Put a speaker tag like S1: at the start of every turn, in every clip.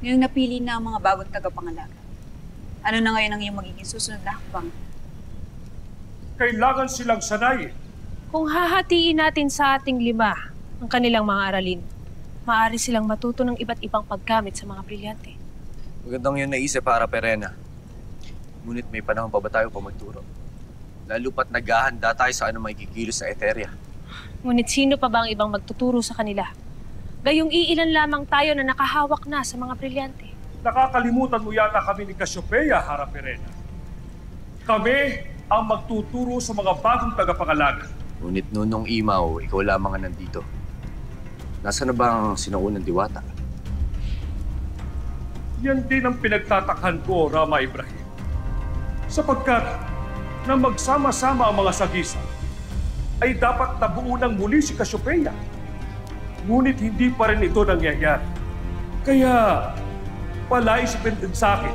S1: Ngayong napili na ang mga bagong tagapangalaga, ano na ngayon ang iyong magiging susunod na hakbang?
S2: Kailangan silang sanay.
S3: Kung hahatiin natin sa ating 5 ang kanilang mga aralin, maaari silang matuto ng iba't ibang paggamit sa mga brilyante.
S4: Magandang yun naisip para Perena. Ngunit may panahon pa ba tayo pa magturo? Lalo pat naghahanda tayo sa anong makikilos sa Eteria.
S3: Ngunit sino pa ba ang ibang magtuturo sa kanila? Gayong iilan lamang tayo na nakahawak na sa mga brilyante.
S2: Nakakalimutan mo yata kami ni Cassiopeia, Hara Perena. Kami ang magtuturo sa mga bagong tagapangalaga.
S4: Ngunit nunong Imaw, ikaw lamang ang nandito. Nasaan na ba ang sinuunang diwata?
S2: Yan din ang pinagtatakhan ko, Rama Ibrahim. Sapagkat na magsama-sama ang mga sagisa, ay dapat nabuo ng muli si Cassiopeia. Ngunit hindi pa rin ito nangyayari. Kaya palaisipin din sa akin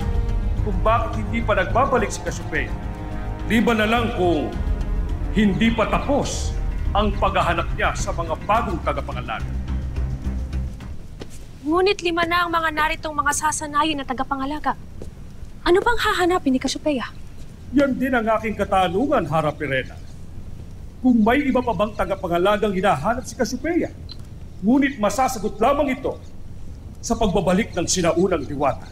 S2: kung bakit hindi pa nagbabalik si Cassiopeia. Liban na lang kung hindi pa tapos ang paghahanap niya sa mga bagong tagapangalaga.
S3: Ngunit 5 na ang mga naritong mga sasanayin na tagapangalaga. Ano bang hahanapin ni Cassiopeia?
S2: Yan din ang aking katanungan, Hara Perena. Kung may iba pa bang tagapangalagang hinahanap si Cassiopeia, ngunit masasagot lamang ito sa pagbabalik ng sinaunang diwata.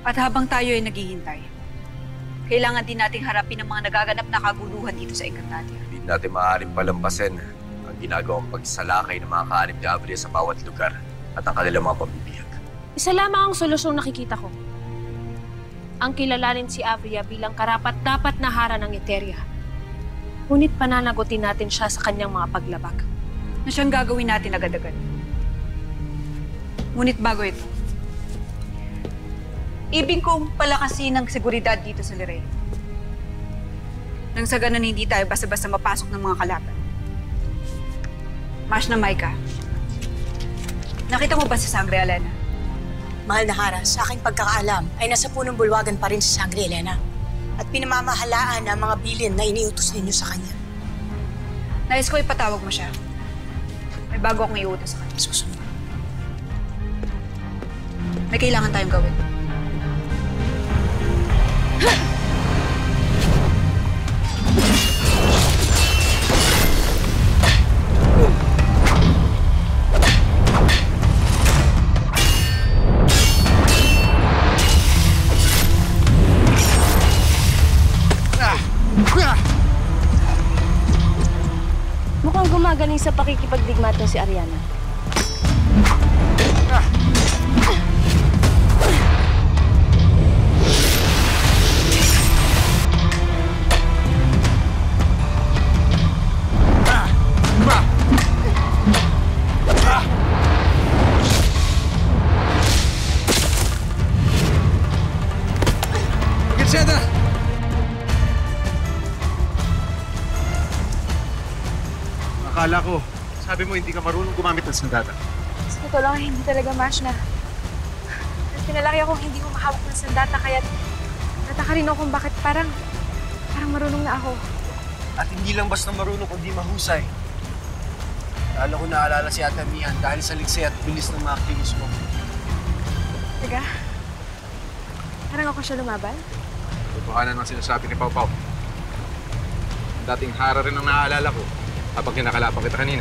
S1: At habang tayo ay naghihintay, kailangan din nating harapin ang mga nagaganap na kaguluhan dito sa Encantadia.
S4: Hindi natin maaaring palampasin ang ginagawang pagsalakay ng mga kaanib ni Avria sa bawat lugar at ang kanilang mga pambibihag.
S3: Isa lamang ang solusyong nakikita ko. Ang kilalanin si Avria bilang karapat-dapat na hara ng Eteria. Ngunit pananagutin natin siya sa kanyang mga paglabag.
S1: Na siyang gagawin natin agad-agad. Ngunit bago ito, ibig kong palakasin ang seguridad dito sa Lirey. Nang sa ganun hindi tayo basta-basta mapasok ng mga kalaban. Mash na Maika, nakita mo ba si Sangre Elena?
S5: Mahal na Hara, sa aking pagkakaalam ay nasa punong bulwagan pa rin si Sangre Elena. At pinamamahalaan ang mga bilin na iniutos ninyo sa kanya.
S1: Nais ko ipatawag mo siya. May bago akong iutos sa kanya.
S5: Susunod.
S1: May kailangan tayong gawin.
S6: Mukhang gumagaling sa pakikipagdigmat ng si Ariana.
S7: Akala ko, sabi mo hindi ka marunong gumamit ng sandata.
S6: Sa totoo lang, hindi talaga match na. At pinalaki akong hindi ko mahawak ng sandata, kaya nataka rin ako kung bakit parang marunong na ako.
S7: At hindi lang basta marunong kundi mahusay. Lalo ko naalala si Ate Mian dahil sa liksi at bilis ng mga kilos mo.
S6: Taga, parang ako siya lumaban.
S7: Totohanan ang sinasabi ni Pau Pau. Dating Hara rin ang naaalala ko habang kinakalapang kita kanina.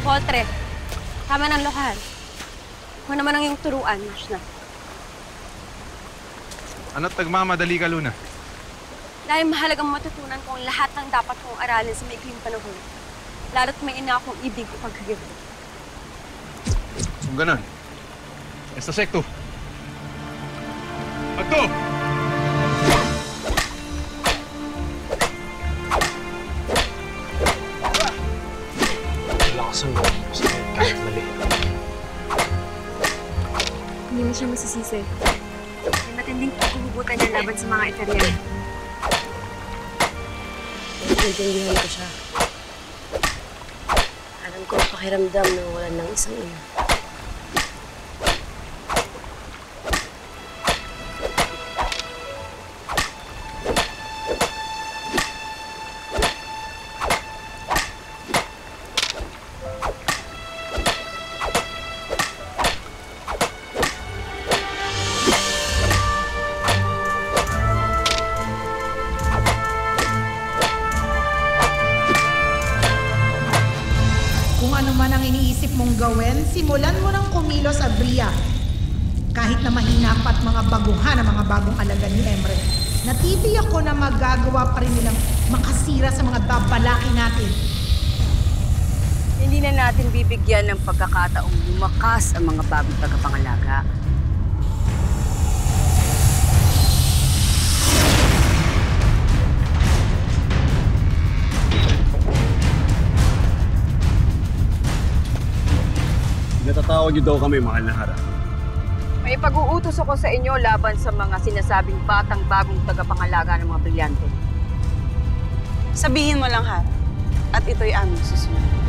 S6: Poltre, tama ng lokahan. Kung naman ang iyong turuan, match na.
S7: Ano't nagmamadali ka, Luna?
S6: Dahil mahalagang matutunan ko ang lahat ng dapat kong aralin sa maikling panahon. Lalo't may ina akong ibig o pagkagibig.
S7: Kung ganun, esta sekto. Agto!
S4: Lakas ang gawin mo sa kahit mali.
S6: Hindi mo siya masisisi. May matinding paghuhugutan niya laban sa mga Italiano.
S8: Naiintindihan ko siya. Alam ko ang pakiramdam na wala ng isang ina.
S9: mong gawin, simulan mo ng kumilos, Abria. Kahit na mahina pa't mga baguhan ang mga bagong alagad ni Emre, natitiyak ko na magagawa pa rin nilang makasira sa mga babalaki natin.
S1: Hindi na natin bibigyan ng pagkakataong lumakas ang mga bagong tagapangalaga.
S7: Natatawag niyo daw kami, mahal na Hara.
S1: May pag-uutos ako sa inyo laban sa mga sinasabing batang bagong tagapangalaga ng mga brilyante.
S10: Sabihin mo lang, Hara. At ito'y aming susunod.